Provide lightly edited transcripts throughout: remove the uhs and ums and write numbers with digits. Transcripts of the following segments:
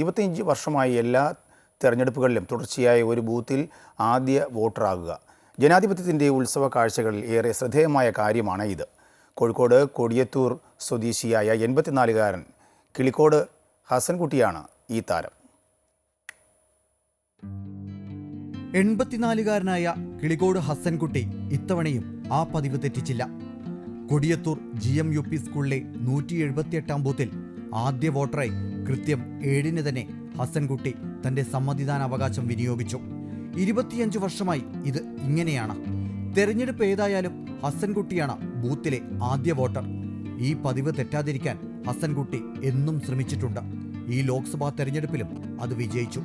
25 വർഷമായി എല്ലാ തെരഞ്ഞെടുപ്പുകളിലും തുടർച്ചയായ ഒരു ബൂത്തിൽ ആദ്യ വോട്ടറാകുക. ജനാധിപത്യത്തിൻ്റെ ഉത്സവ കാഴ്ചകളിൽ ഏറെ ശ്രദ്ധേയമായ കാര്യമാണ് ഇത്. കോഴിക്കോട് കൊടിയത്തൂർ സ്വദേശിയായ 84-കാരൻ കിളിക്കോട് ഹസൻകുട്ടിയാണ് ഈ താരം. 84-കാരനായ കിളിക്കോട് ഹസൻകുട്ടി ഇത്തവണയും ആ പതിവ് തെറ്റിച്ചില്ല. കൊടിയത്തൂർ GMUP സ്കൂളിലെ 178-ാം ബൂത്തിൽ ആദ്യ വോട്ടറായി കൃത്യം 7-ന് തന്നെ ഹസൻകുട്ടി തന്റെ സമ്മതിദാനാവകാശം വിനിയോഗിച്ചു. 25 വർഷമായി ഇത് ഇങ്ങനെയാണ്. തെരഞ്ഞെടുപ്പ് ഏതായാലും ഹസൻകുട്ടിയാണ് ബൂത്തിലെ ആദ്യ വോട്ടർ. ഈ പതിവ് തെറ്റാതിരിക്കാൻ ഹസൻകുട്ടി എന്നും ശ്രമിച്ചിട്ടുണ്ട്. ഈ ലോക്സഭാ തെരഞ്ഞെടുപ്പിലും അത് വിജയിച്ചു.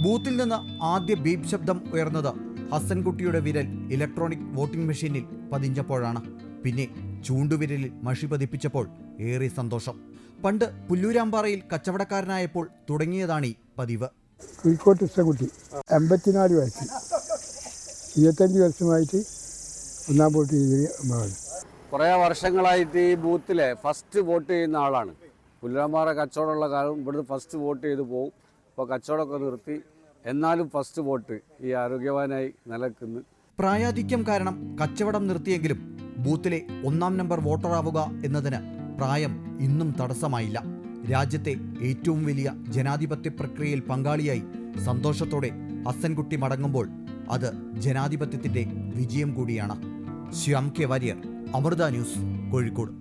ബൂത്തിൽ നിന്ന് ആദ്യ ബീപ് ശബ്ദം ഉയർന്നത് ഹസൻകുട്ടിയുടെ വിരൽ ഇലക്ട്രോണിക് വോട്ടിംഗ് മെഷീനിൽ പതിഞ്ഞപ്പോഴാണ്. പിന്നെ ചൂണ്ടുവിരലിൽ മഷി പതിപ്പിച്ചപ്പോൾ ഏറെ സന്തോഷം. പണ്ട് പുല്ലൂരാമ്പാറയിൽ കച്ചവടക്കാരനായപ്പോൾ തുടങ്ങിയതാണ് ഈ പതിവ്. കോഴിക്കോട് ഹസൻകുട്ടി, 54 വയസ്സ്, 25 വർഷമായിട്ട് ഒന്നാം വോട്ട് ചെയ്ത്. കുറേ വർഷങ്ങളായിട്ട് ഈ ബൂത്തിലെ ഫസ്റ്റ് വോട്ട് ചെയ്യുന്ന ആളാണ്. പുല്ലൂരാമ്പാറ കച്ചവടമുള്ള കാലം ഇവിടുന്ന് ഫസ്റ്റ് വോട്ട് ചെയ്ത് പോകും. ഇപ്പോൾ കച്ചവടമൊക്കെ നിർത്തി, എന്നാലും ഫസ്റ്റ് വോട്ട് ഈ ആരോഗ്യവാനായി നിലനിൽക്കുന്നു. പ്രായാധിക്യം കാരണം കച്ചവടം നിർത്തിയെങ്കിലും ബൂത്തിലെ 1-ാം നമ്പർ വോട്ടറാവുക എന്നതിന് പ്രായം ഇന്നും തടസ്സമായില്ല. രാജ്യത്തെ ഏറ്റവും വലിയ ജനാധിപത്യ പ്രക്രിയയിൽ പങ്കാളിയായി സന്തോഷത്തോടെ ഹസൻകുട്ടി മടങ്ങുമ്പോൾ അത് ജനാധിപത്യത്തിന്റെ വിജയം കൂടിയാണ്. Shyam K Warrier, Amrita news, Kozhikode.